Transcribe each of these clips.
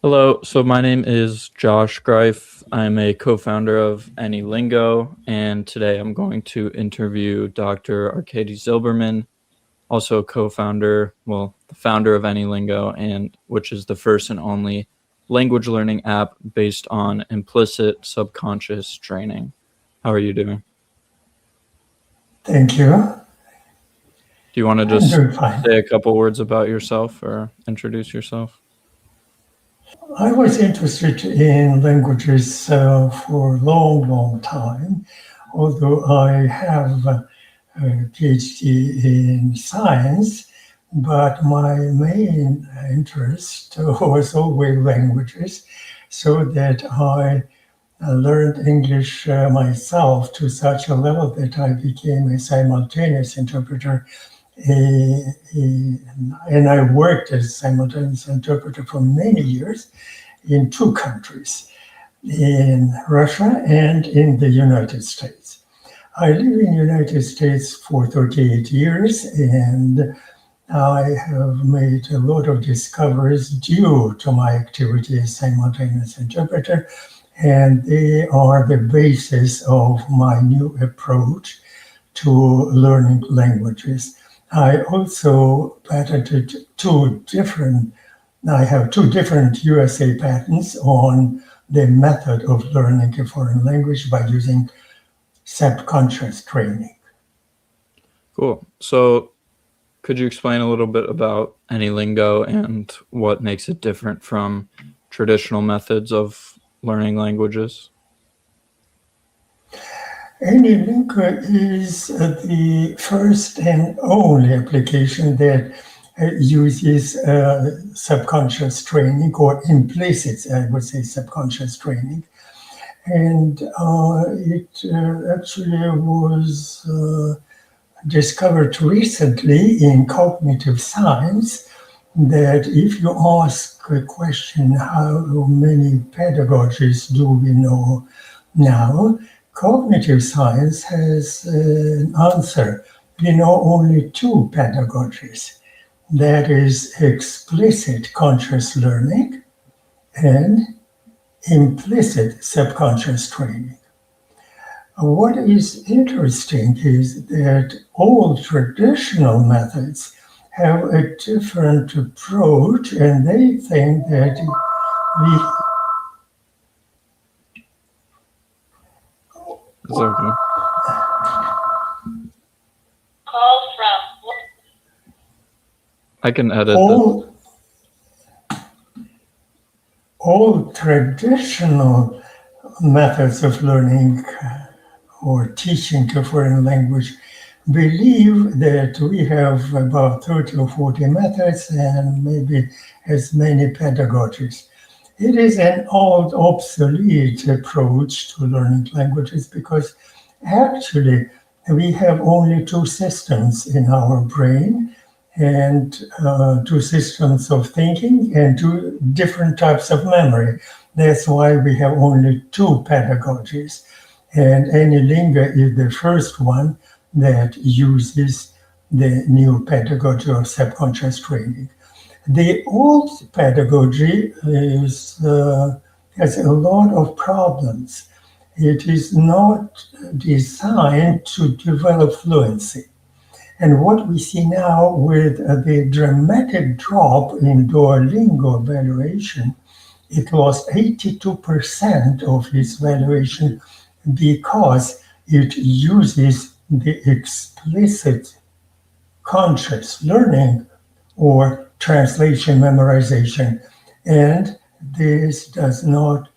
Hello, so my name is Josh Greif. I'm a co-founder of AnyLingo, and today I'm going to interview Dr. Arkady Zilberman, also a co-founder, the founder of AnyLingo, and which is the first and only language learning app based on implicit subconscious training. How are you doing? Thank you. Do you want to I'm just doing fine. say a couple words about yourself or introduce yourself? I was interested in languages for a long, long time, although I have a PhD in science, but my main interest was always languages, so that I learned English myself to such a level that I became a simultaneous interpreter. And I worked as a simultaneous interpreter for many years in two countries, in Russia and in the United States. I live in the United States for 38 years, and I have made a lot of discoveries due to my activity as simultaneous interpreter, and they are the basis of my new approach to learning languages. I also patented I have two different USA patents on the method of learning a foreign language by using subconscious training. Cool. So could you explain a little bit about AnyLingo and what makes it different from traditional methods of learning languages? AnyLingo is the first and only application that uses subconscious training, or implicit, I would say, subconscious training. And it actually was discovered recently in cognitive science that if you ask a question, how many pedagogies do we know now? Cognitive science has an answer. We know only two pedagogies. That is explicit conscious learning and implicit subconscious training. What is interesting is that all traditional methods have a different approach, and they think that we Is that okay? Call from I can edit this. all traditional methods of learning or teaching a foreign language believe that we have about 30 or 40 methods and maybe as many pedagogies. It is an old, obsolete approach to learning languages because actually we have only two systems in our brain, and two systems of thinking and two different types of memory. That's why we have only two pedagogies. And AnyLingo is the first one that uses the new pedagogy of subconscious training. The old pedagogy has a lot of problems. It is not designed to develop fluency. And what we see now with the dramatic drop in Duolingo valuation, it lost 82% of its valuation because it uses the explicit conscious learning or translation memorization, and this does not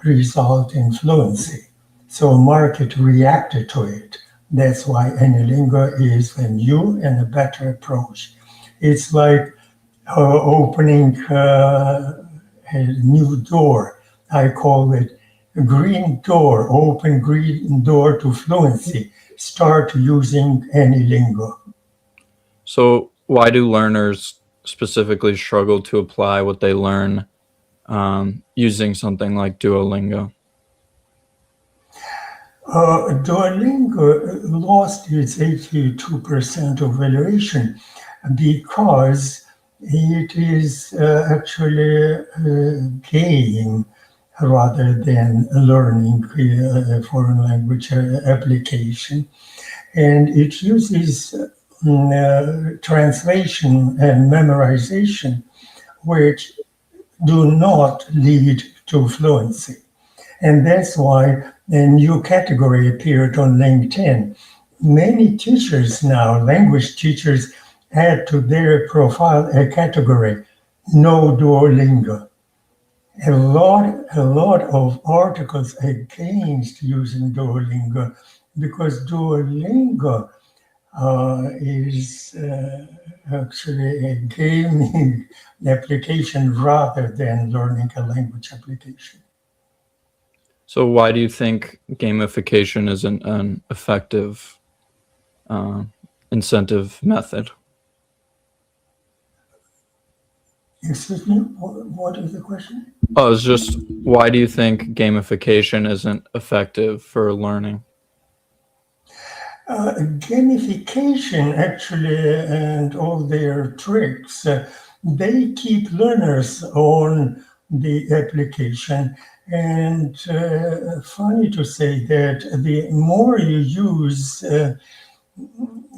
result in fluency. So market reacted to it. That's why AnyLingo is a new and a better approach. It's like opening a new door. I call it a green door, open green door to fluency. Start using AnyLingo. So why do learners specifically struggle to apply what they learn using something like Duolingo? Duolingo lost its 82% of valuation because It is actually a game rather than learning a foreign language application. And it uses translation and memorization, which do not lead to fluency. And that's why a new category appeared on LinkedIn. Many teachers now, language teachers, add to their profile a category, no Duolingo. A lot of articles against using Duolingo because Duolingo is actually a gaming application rather than learning a language application. So why do you think gamification isn't an effective incentive method? Excuse me, what is the question? Oh, it's just why do you think gamification isn't effective for learning? Gamification actually and all their tricks, they keep learners on the application. And funny to say that the more you use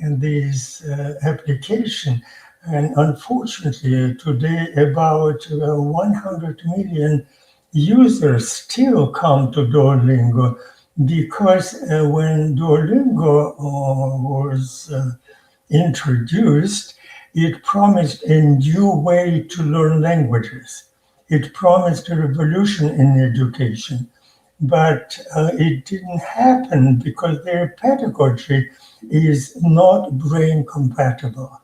this application, and unfortunately today about 100 million users still come to Duolingo because when Duolingo was introduced, it promised a new way to learn languages. It promised a revolution in education, but it didn't happen because their pedagogy is not brain compatible.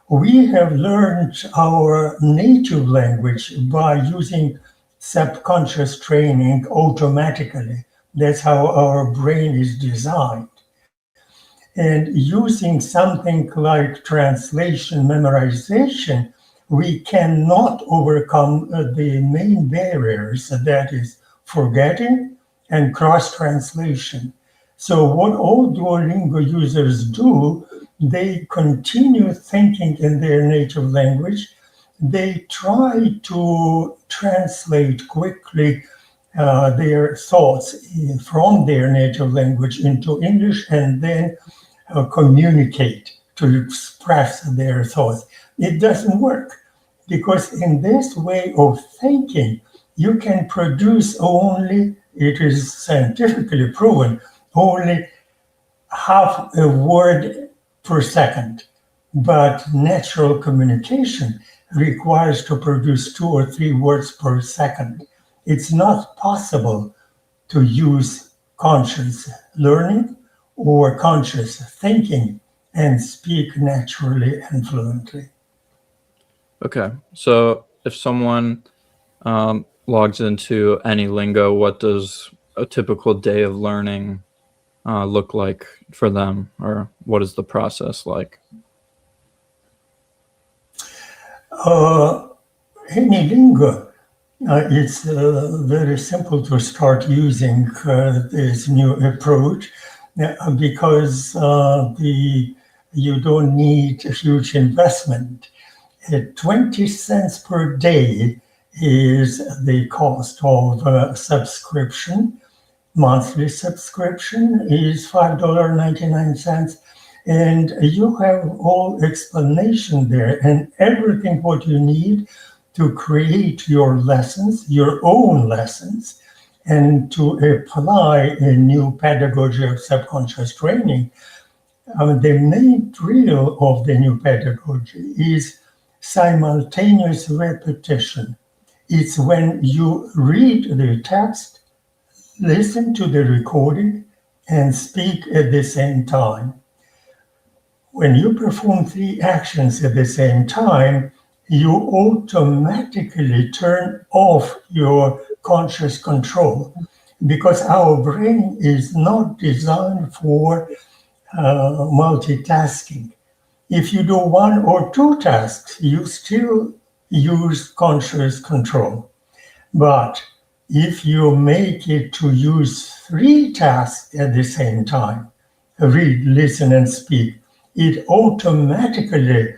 We have learned our native language by using subconscious training automatically. That's how our brain is designed. And using something like translation memorization, we cannot overcome the main barriers, that is, forgetting and cross translation. So, what all Duolingo users do, they continue thinking in their native language. They try to translate quickly their thoughts from their native language into English and then communicate to express their thoughts. It doesn't work because in this way of thinking, you can produce only, it is scientifically proven, only half a word per second. But natural communication requires to produce 2 or 3 words per second. It's not possible to use conscious learning or conscious thinking and speak naturally and fluently. Okay, so if someone logs into AnyLingo, what does a typical day of learning look like for them, or what is the process like? AnyLingo, it's very simple to start using this new approach because you don't need a huge investment. 20 cents per day is the cost of a subscription. Monthly subscription is $5.99. And you have all explanation there and everything what you need to create your lessons, your own lessons, and to apply a new pedagogy of subconscious training. The main drill of the new pedagogy is simultaneous repetition. It's when you read the text, listen to the recording, and speak at the same time. When you perform 3 actions at the same time, you automatically turn off your conscious control because our brain is not designed for multitasking. If you do 1 or 2 tasks, you still use conscious control. But if you make it to use 3 tasks at the same time, read, listen, and speak, it automatically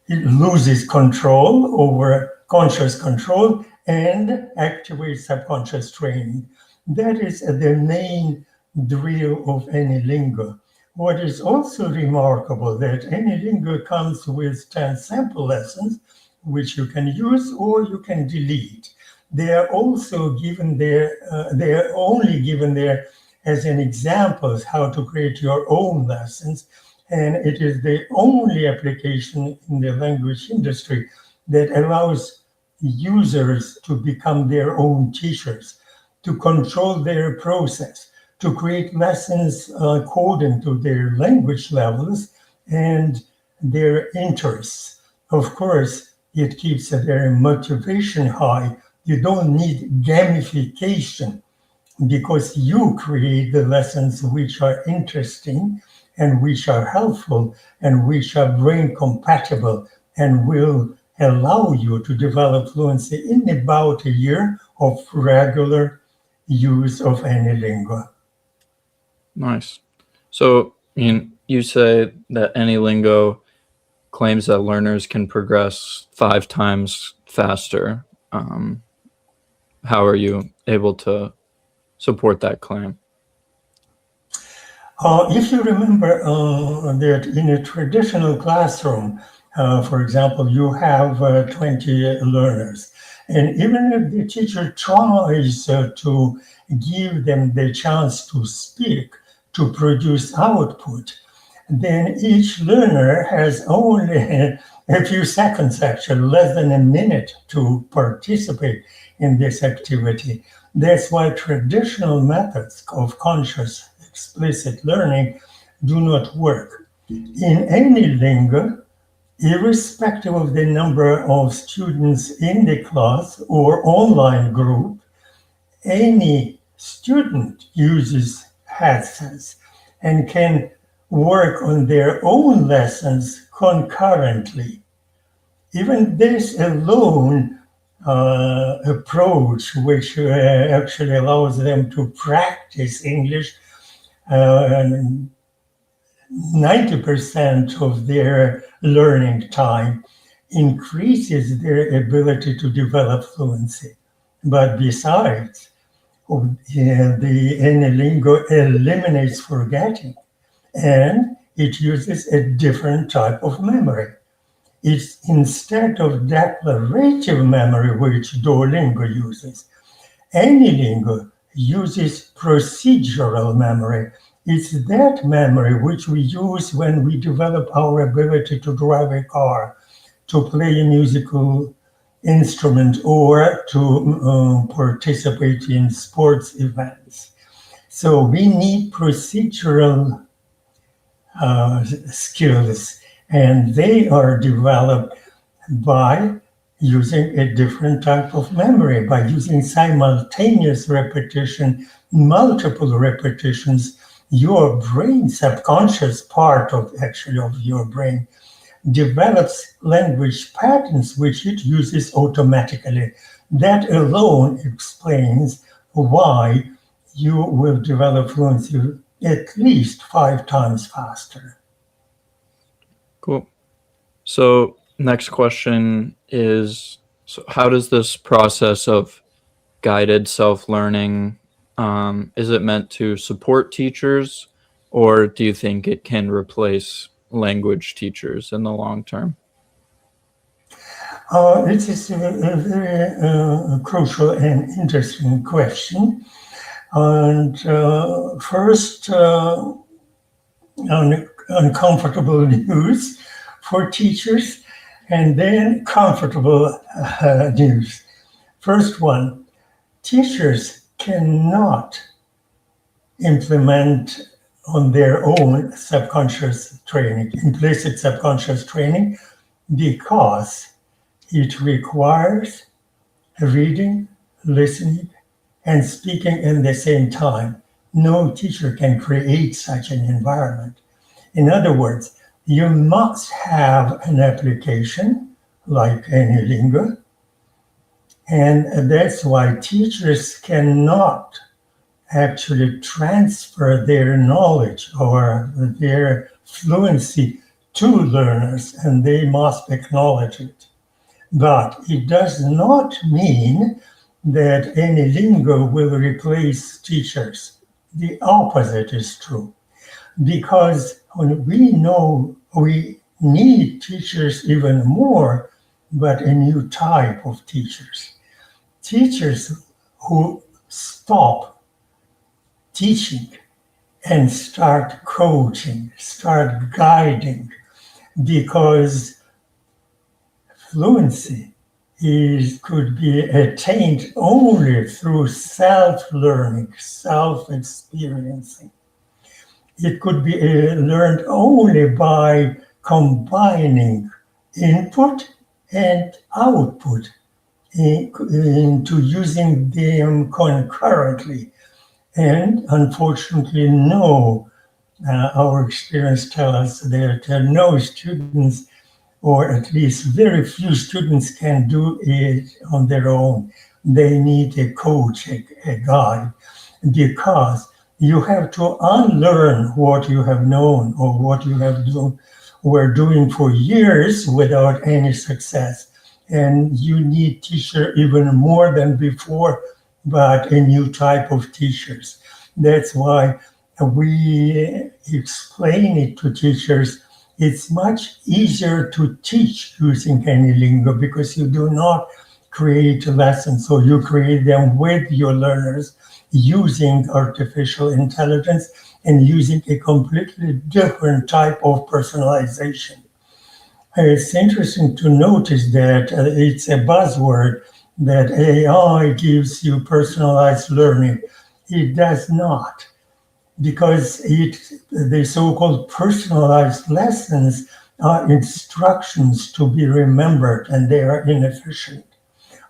it loses control over conscious control and activates subconscious training. That is the main drill of AnyLingo. What is also remarkable that AnyLingo comes with 10 sample lessons, which you can use or you can delete. They are also given there, they are only given there as an example how to create your own lessons. And it is the only application in the language industry that allows users to become their own teachers, to control their process, to create lessons according to their language levels and their interests. Of course, it keeps their motivation high. You don't need gamification because you create the lessons which are interesting and which are helpful and which are brain compatible and will allow you to develop fluency in about a year of regular use of AnyLingo. Nice. So, you say that AnyLingo claims that learners can progress 5 times faster. How are you able to support that claim? If you remember that in a traditional classroom, for example, you have 20 learners, and even if the teacher tries to give them the chance to speak, to produce output, then each learner has only a few seconds, actually, less than a minute to participate in this activity. That's why traditional methods of conscious explicit learning do not work. In any lingo, irrespective of the number of students in the class or online group, any student uses headsets and can work on their own lessons concurrently. Even this alone approach, which actually allows them to practice English 90% of their learning time, increases their ability to develop fluency. But besides, the AnyLingo eliminates forgetting and it uses a different type of memory. It's instead of declarative memory, which Duolingo uses, AnyLingo uses procedural memory. It's that memory which we use when we develop our ability to drive a car, to play a musical instrument, or to participate in sports events. So we need procedural skills, and they are developed by using a different type of memory, by using simultaneous repetition, multiple repetitions. Your brain, subconscious part of your brain, develops language patterns which it uses automatically. That alone explains why you will develop fluency at least 5 times faster. Cool. So, next question is, so how does this process of guided self-learning, is it meant to support teachers, or do you think it can replace language teachers in the long term? It is a very crucial and interesting question. And first, uncomfortable news for teachers, and then comfortable news. First one, teachers cannot implement on their own subconscious training, implicit subconscious training, because it requires reading, listening, and speaking in the same time. No teacher can create such an environment. In other words, you must have an application like AnyLingo, and that's why teachers cannot actually transfer their knowledge or their fluency to learners, and they must acknowledge it. But it does not mean that AnyLingo will replace teachers. The opposite is true, because when we know we need teachers even more, but a new type of teachers. Teachers who stop teaching and start coaching, start guiding, because fluency could be attained only through self-learning, self-experiencing. It could be learned only by combining input and output into using them concurrently. And unfortunately, no, our experience tells us that no students, or at least very few students, can do it on their own. They need a coach, a guide, because you have to unlearn what you have known or what you were doing for years without any success. And you need teacher even more than before, but a new type of teachers. That's why we explain it to teachers. It's much easier to teach using AnyLingo because you do not create lessons, so you create them with your learners using artificial intelligence and using a completely different type of personalization. It's interesting to notice that it's a buzzword that AI gives you personalized learning. It does not, because the so-called personalized lessons are instructions to be remembered, and they are inefficient.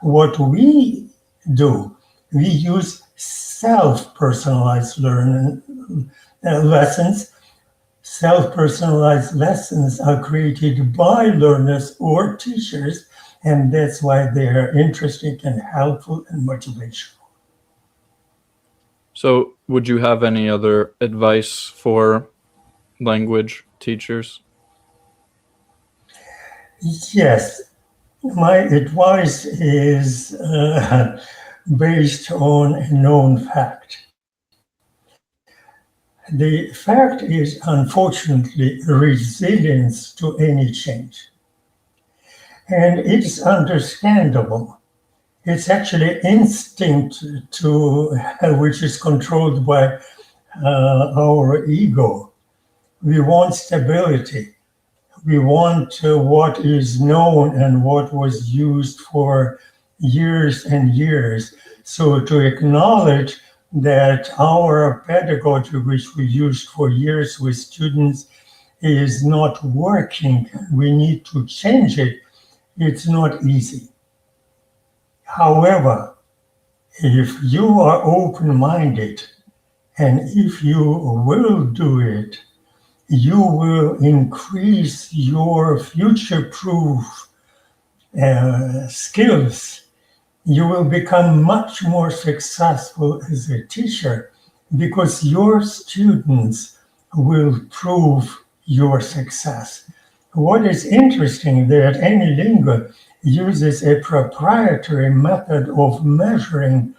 What we do, we use self-personalized lessons. Self-personalized lessons are created by learners or teachers, and that's why they are interesting and helpful and motivational. So, would you have any other advice for language teachers? Yes, my advice is based on a known fact. The fact is, unfortunately, resilience to any change. And it's understandable. It's actually instinct which is controlled by our ego. We want stability. We want what is known and what was used for years and years. So to acknowledge that our pedagogy, which we used for years with students, is not working, we need to change it, it's not easy. However, if you are open-minded and if you will do it, you will increase your future-proof skills. You will become much more successful as a teacher because your students will prove your success. What is interesting that AnyLingo uses a proprietary method of measuring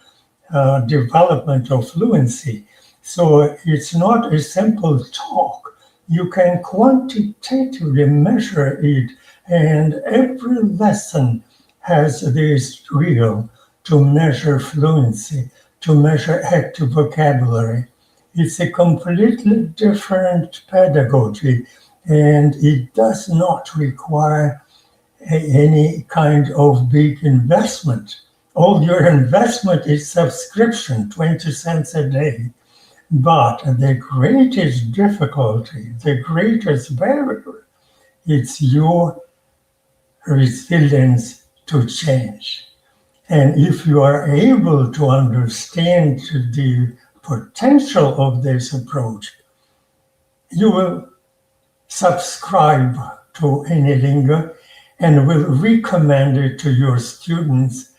development of fluency. So it's not a simple talk. You can quantitatively measure it, and every lesson has this reel to measure fluency, to measure active vocabulary. It's a completely different pedagogy, and it does not require any kind of big investment. All your investment is subscription, 20 cents a day. But the greatest difficulty, the greatest barrier, it's your resilience to change. And if you are able to understand the potential of this approach, you will subscribe to AnyLingo and will recommend it to your students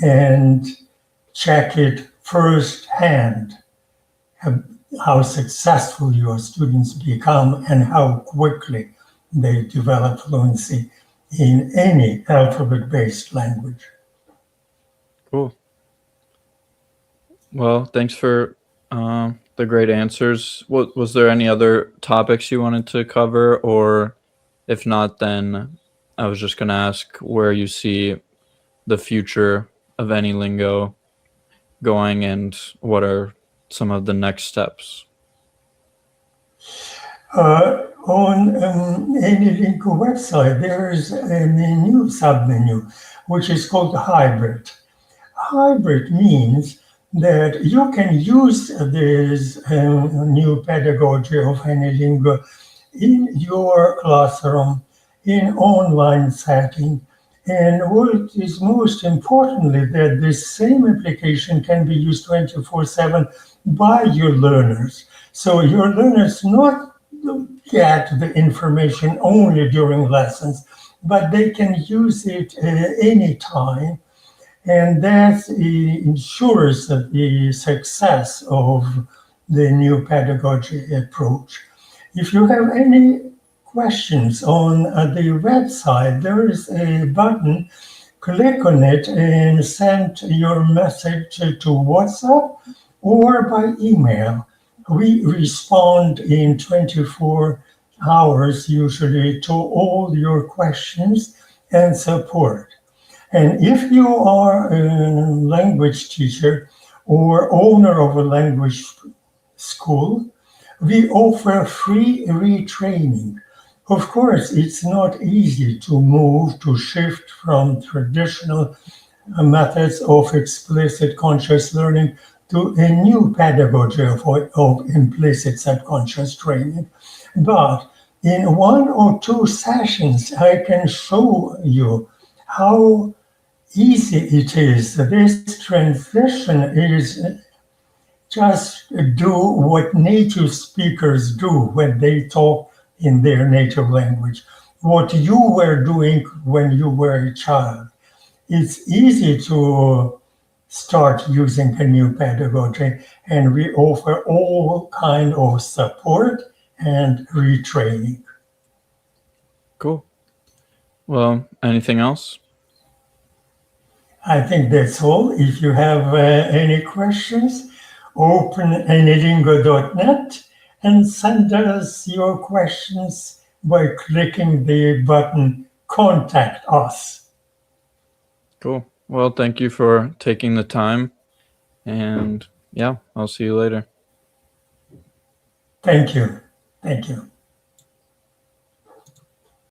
and check it firsthand how successful your students become and how quickly they develop fluency in any alphabet-based language. Cool. Well, thanks for the great answers. What was there any other topics you wanted to cover, or if not, then I was just gonna ask where you see the future of AnyLingo going and what are some of the next steps. On AnyLingo website, there is a new submenu which is called hybrid. Hybrid means that you can use this new pedagogy of AnyLingo in your classroom, in online setting. And what is most importantly, that this same application can be used 24/7 by your learners. So your learners not get the information only during lessons, but they can use it anytime. And that ensures the success of the new pedagogy approach. If you have any questions on the website, there is a button. Click on it and send your message to WhatsApp or by email. We respond in 24 hours usually to all your questions and support. And if you are a language teacher or owner of a language school, we offer free retraining. Of course, it's not easy to move, to shift from traditional methods of explicit conscious learning to a new pedagogy of implicit subconscious training. But in one or two sessions, I can show you how easy it is. This transition is just do what native speakers do when they talk in their native language, what you were doing when you were a child. It's easy to start using a new pedagogy, and we offer all kind of support and retraining. Cool. Well, anything else? I think that's all. If you have any questions, open anylingo.net and send us your questions by clicking the button Contact Us. Cool. Well, thank you for taking the time. And yeah, I'll see you later. Thank you. Thank you.